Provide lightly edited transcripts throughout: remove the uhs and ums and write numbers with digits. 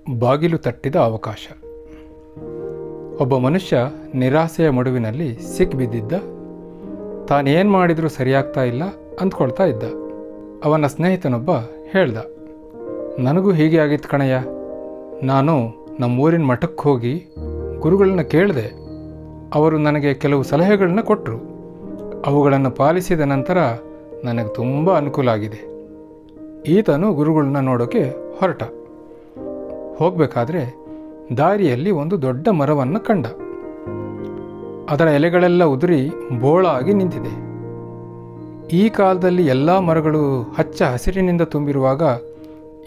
ಬಾಗಿಲು ತಟ್ಟಿದ ಅವಕಾಶ. ಒಬ್ಬ ಮನುಷ್ಯ ನಿರಾಸೆಯ ಮಡುವಿನಲ್ಲಿ ಸಿಕ್ಕಿಬಿದ್ದಿದ್ದ. ತಾನೇನು ಮಾಡಿದರೂ ಸರಿಯಾಗ್ತಾ ಇಲ್ಲ ಅಂದ್ಕೊಳ್ತಾ ಇದ್ದ. ಅವನ ಸ್ನೇಹಿತನೊಬ್ಬ ಹೇಳ್ದ, ನನಗೂ ಹೀಗೆ ಆಗಿತ್ತು ಕಣಯ್ಯ. ನಾನು ನಮ್ಮೂರಿನ ಮಠಕ್ಕೆ ಹೋಗಿ ಗುರುಗಳನ್ನ ಕೇಳಿದೆ. ಅವರು ನನಗೆ ಕೆಲವು ಸಲಹೆಗಳನ್ನ ಕೊಟ್ಟರು. ಅವುಗಳನ್ನು ಪಾಲಿಸಿದ ನಂತರ ನನಗೆ ತುಂಬ ಅನುಕೂಲ ಆಗಿದೆ. ಈತನು ಗುರುಗಳನ್ನ ನೋಡೋಕ್ಕೆ ಹೊರಟ. ಹೋಗಬೇಕಾದ್ರೆ ದಾರಿಯಲ್ಲಿ ಒಂದು ದೊಡ್ಡ ಮರವನ್ನು ಕಂಡ. ಅದರ ಎಲೆಗಳೆಲ್ಲ ಉದುರಿ ಬೋಳಾಗಿ ನಿಂತಿದೆ. ಈ ಕಾಲದಲ್ಲಿ ಎಲ್ಲ ಮರಗಳು ಹಚ್ಚ ಹಸಿರಿನಿಂದ ತುಂಬಿರುವಾಗ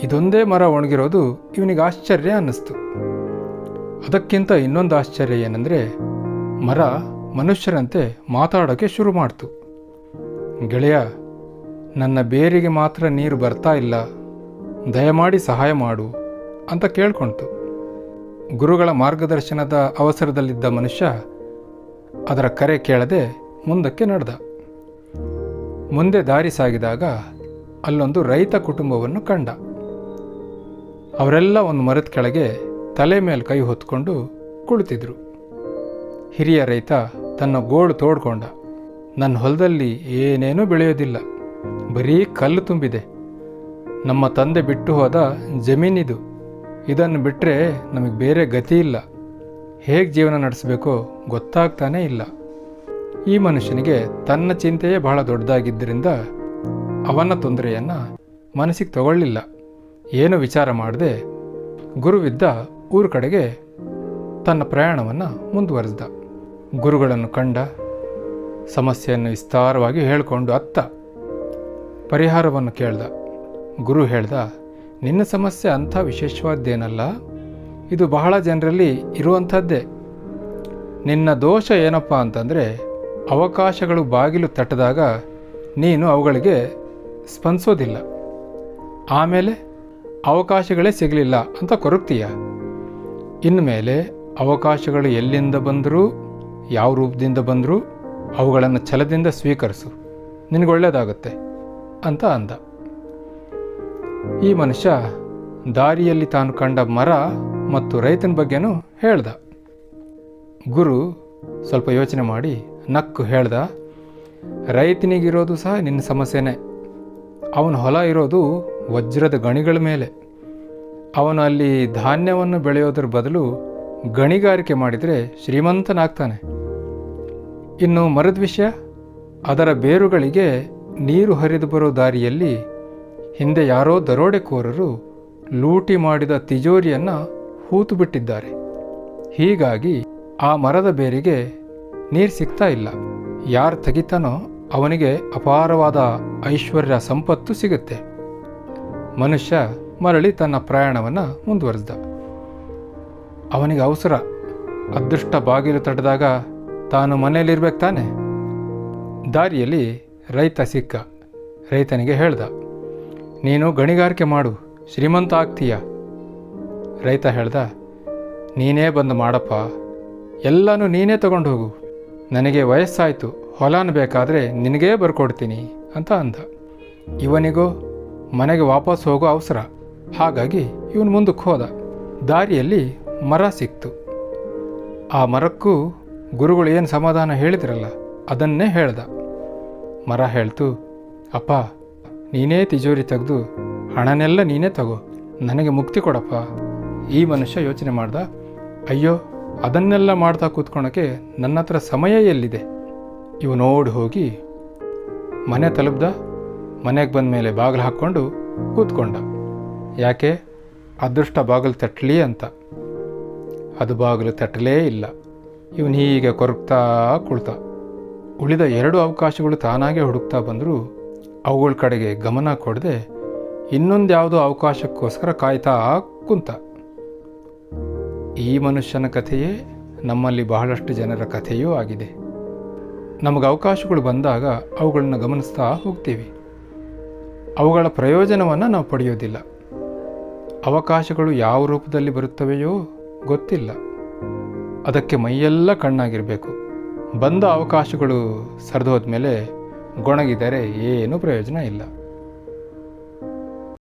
ಇದೊಂದೇ ಮರ ಒಣಗಿರೋದು ಇವನಿಗೆ ಆಶ್ಚರ್ಯ ಅನ್ನಿಸ್ತು. ಅದಕ್ಕಿಂತ ಇನ್ನೊಂದು ಆಶ್ಚರ್ಯ ಏನಂದರೆ, ಮರ ಮನುಷ್ಯರಂತೆ ಮಾತಾಡೋಕ್ಕೆ ಶುರು ಮಾಡ್ತು. ಗೆಳೆಯ, ನನ್ನ ಬೇರಿಗೆ ಮಾತ್ರ ನೀರು ಬರ್ತಾ ಇಲ್ಲ, ದಯಮಾಡಿ ಸಹಾಯ ಮಾಡು ಅಂತ ಕೇಳ್ಕೊಳ್ತು. ಗುರುಗಳ ಮಾರ್ಗದರ್ಶನದ ಅವಸರದಲ್ಲಿದ್ದ ಮನುಷ್ಯ ಅದರ ಕರೆ ಕೇಳದೆ ಮುಂದಕ್ಕೆ ನಡೆದ. ಮುಂದೆ ದಾರಿ ಸಾಗಿದಾಗ ಅಲ್ಲೊಂದು ರೈತ ಕುಟುಂಬವನ್ನು ಕಂಡ. ಅವರೆಲ್ಲ ಒಂದು ಮರದ ಕೆಳಗೆ ತಲೆ ಮೇಲೆ ಕೈ ಹೊತ್ಕೊಂಡು ಕುಳಿತಿದ್ರು. ಹಿರಿಯ ರೈತ ತನ್ನ ಗೋಳು ತೋಡ್ಕೊಂಡ. ನನ್ನ ಹೊಲದಲ್ಲಿ ಏನೇನೂ ಬೆಳೆಯೋದಿಲ್ಲ, ಬರೀ ಕಲ್ಲು ತುಂಬಿದೆ. ನಮ್ಮ ತಂದೆ ಬಿಟ್ಟು ಹೋದ ಜಮೀನಿದು. ಇದನ್ನು ಬಿಟ್ಟರೆ ನಮಗೆ ಬೇರೆ ಗತಿ ಇಲ್ಲ. ಹೇಗೆ ಜೀವನ ನಡೆಸಬೇಕೋ ಗೊತ್ತಾಗ್ತಾನೇ ಇಲ್ಲ. ಈ ಮನುಷ್ಯನಿಗೆ ತನ್ನ ಚಿಂತೆಯೇ ಬಹಳ ದೊಡ್ಡದಾಗಿದ್ದರಿಂದ ಅವನ ತೊಂದರೆಯನ್ನು ಮನಸ್ಸಿಗೆ ತಗೊಳ್ಳಿಲ್ಲ. ಏನು ವಿಚಾರ ಮಾಡದೆ ಗುರುವಿದ್ದ ಊರ ಕಡೆಗೆ ತನ್ನ ಪ್ರಯಾಣವನ್ನು ಮುಂದುವರೆಸ್ದ. ಗುರುಗಳನ್ನು ಕಂಡ. ಸಮಸ್ಯೆಯನ್ನು ವಿಸ್ತಾರವಾಗಿ ಹೇಳಿಕೊಂಡು ಅತ್ತ ಪರಿಹಾರವನ್ನು ಕೇಳ್ದ. ಗುರು ಹೇಳ್ದ, ನಿನ್ನ ಸಮಸ್ಯೆ ಅಂಥ ವಿಶೇಷವಾದ್ದೇನಲ್ಲ, ಇದು ಬಹಳ ಜನರಲ್ಲಿ ಇರುವಂಥದ್ದೇ. ನಿನ್ನ ದೋಷ ಏನಪ್ಪ ಅಂತಂದರೆ, ಅವಕಾಶಗಳು ಬಾಗಿಲು ತಟ್ಟದಾಗ ನೀನು ಅವುಗಳಿಗೆ ಸ್ಪಂದಿಸೋದಿಲ್ಲ. ಆಮೇಲೆ ಅವಕಾಶಗಳೇ ಸಿಗಲಿಲ್ಲ ಅಂತ ಕೊರಗ್ತೀಯ. ಇನ್ಮೇಲೆ ಅವಕಾಶಗಳು ಎಲ್ಲಿಂದ ಬಂದರೂ ಯಾವ ರೂಪದಿಂದ ಬಂದರೂ ಅವುಗಳನ್ನು ಛಲದಿಂದ ಸ್ವೀಕರಿಸು, ನಿನಗೊಳ್ಳೆಯದಾಗುತ್ತೆ ಅಂತ ಅಂದ. ಈ ಮನುಷ್ಯ ದಾರಿಯಲ್ಲಿ ತಾನು ಕಂಡ ಮರ ಮತ್ತು ರೈತನ ಬಗ್ಗೆನೂ ಹೇಳ್ದ. ಗುರು ಸ್ವಲ್ಪ ಯೋಚನೆ ಮಾಡಿ ನಕ್ಕು ಹೇಳ್ದ, ರೈತನಿಗಿರೋದು ಸಹ ನಿನ್ನ ಸಮಸ್ಯೆನೇ. ಅವನ ಹೊಲ ಇರೋದು ವಜ್ರದ ಗಣಿಗಳ ಮೇಲೆ. ಅವನು ಅಲ್ಲಿ ಧಾನ್ಯವನ್ನು ಬೆಳೆಯೋದ್ರ ಬದಲು ಗಣಿಗಾರಿಕೆ ಮಾಡಿದರೆ ಶ್ರೀಮಂತನಾಗ್ತಾನೆ. ಇನ್ನು ಮರದ ವಿಷಯ, ಅದರ ಬೇರುಗಳಿಗೆ ನೀರು ಹರಿದು ಬರೋ ದಾರಿಯಲ್ಲಿ ಹಿಂದೆ ಯಾರೋ ದರೋಡೆಕೋರರು ಲೂಟಿ ಮಾಡಿದ ತಿಜೋರಿಯನ್ನು ಹೂತು ಬಿಟ್ಟಿದ್ದಾರೆ. ಹೀಗಾಗಿ ಆ ಮರದ ಬೇರಿಗೆ ನೀರು ಸಿಗ್ತಾ ಇಲ್ಲ. ಯಾರು ತೆಗಿತಾನೋ ಅವನಿಗೆ ಅಪಾರವಾದ ಐಶ್ವರ್ಯ ಸಂಪತ್ತು ಸಿಗುತ್ತೆ. ಮನುಷ್ಯ ಮರಳಿ ತನ್ನ ಪ್ರಯಾಣವನ್ನು ಮುಂದುವರೆಸ್ದ. ಅವನಿಗೆ ಅವಸರ. ಅದೃಷ್ಟ ಬಾಗಿಲು ತಟ್ಟಿದಾಗ ತಾನು ಮನೆಯಲ್ಲಿರ್ಬೇಕು ತಾನೆ. ದಾರಿಯಲ್ಲಿ ರೈತ ಸಿಕ್ಕ. ರೈತನಿಗೆ ಹೇಳ್ದ, ನೀನು ಗಣಿಗಾರಿಕೆ ಮಾಡು, ಶ್ರೀಮಂತ ಆಗ್ತೀಯ. ರೈತ ಹೇಳ್ದ, ನೀನೇ ಬಂದು ಮಾಡಪ್ಪ, ಎಲ್ಲನೂ ನೀನೇ ತಗೊಂಡು ಹೋಗು. ನನಗೆ ವಯಸ್ಸಾಯಿತು, ಹೊಲನ ಬೇಕಾದರೆ ನಿನಗೇ ಬರ್ಕೊಡ್ತೀನಿ ಅಂತ ಅಂದ. ಇವನಿಗೋ ಮನೆಗೆ ವಾಪಸ್ ಹೋಗೋ ಅವಸರ. ಹಾಗಾಗಿ ಇವನು ಮುಂದಕ್ಕೆ ಹೋದ. ದಾರಿಯಲ್ಲಿ ಮರ ಸಿಕ್ತು. ಆ ಮರಕ್ಕೂ ಗುರುಗಳು ಏನು ಸಮಾಧಾನ ಹೇಳಿದ್ರಲ್ಲ ಅದನ್ನೇ ಹೇಳ್ದ. ಮರ ಹೇಳ್ತು, ಅಪ್ಪ, ನೀನೇ ತಿಜೋರಿ ತೆಗೆದು ಹಣನೆಲ್ಲ ನೀನೇ ತಗೋ, ನನಗೆ ಮುಕ್ತಿ ಕೊಡಪ್ಪ. ಈ ಮನುಷ್ಯ ಯೋಚನೆ ಮಾಡ್ದ, ಅಯ್ಯೋ, ಅದನ್ನೆಲ್ಲ ಮಾಡ್ತಾ ಕೂತ್ಕೊಳಕ್ಕೆ ನನ್ನ ಹತ್ರ ಸಮಯ ಎಲ್ಲಿದೆ. ಇವನು ಓಡಿ ಹೋಗಿ ಮನೆ ತಲುಪ್ದ. ಮನೆಗೆ ಬಂದ ಮೇಲೆ ಬಾಗಿಲು ಹಾಕ್ಕೊಂಡು ಕೂತ್ಕೊಂಡ. ಯಾಕೆ? ಅದೃಷ್ಟ ಬಾಗಿಲು ತಟ್ಟಲಿ ಅಂತ. ಅದು ಬಾಗಿಲು ತಟ್ಟಲೇ ಇಲ್ಲ. ಇವನು ಹೀಗೆ ಕೊರಗ್ತಾ ಕುಳ್ತ. ಉಳಿದ 2 ಅವಕಾಶಗಳು ತಾನಾಗೆ ಹುಡುಕ್ತಾ ಬಂದರೂ ಅವುಗಳ ಕಡೆಗೆ ಗಮನ ಕೊಡದೆ ಇನ್ನೊಂದು ಯಾವುದೋ ಅವಕಾಶಕ್ಕೋಸ್ಕರ ಕಾಯ್ತಾ ಕುಂತ. ಈ ಮನುಷ್ಯನ ಕಥೆಯೇ ನಮ್ಮಲ್ಲಿ ಬಹಳಷ್ಟು ಜನರ ಕಥೆಯೂ ಆಗಿದೆ. ನಮಗೆ ಅವಕಾಶಗಳು ಬಂದಾಗ ಅವುಗಳನ್ನು ಗಮನಿಸ್ತಾ ಹೋಗ್ತೀವಿ. ಅವುಗಳ ಪ್ರಯೋಜನವನ್ನು ನಾವು ಪಡೆಯೋದಿಲ್ಲ. ಅವಕಾಶಗಳು ಯಾವ ರೂಪದಲ್ಲಿ ಬರುತ್ತವೆಯೋ ಗೊತ್ತಿಲ್ಲ. ಅದಕ್ಕೆ ಮೈಯೆಲ್ಲ ಕಣ್ಣಾಗಿರಬೇಕು. ಬಂದ ಅವಕಾಶಗಳು ಸರಿದೋದ ಮೇಲೆ ಗೊಣಗಿದರೆ ಏನೂ ಪ್ರಯೋಜನ ಇಲ್ಲ.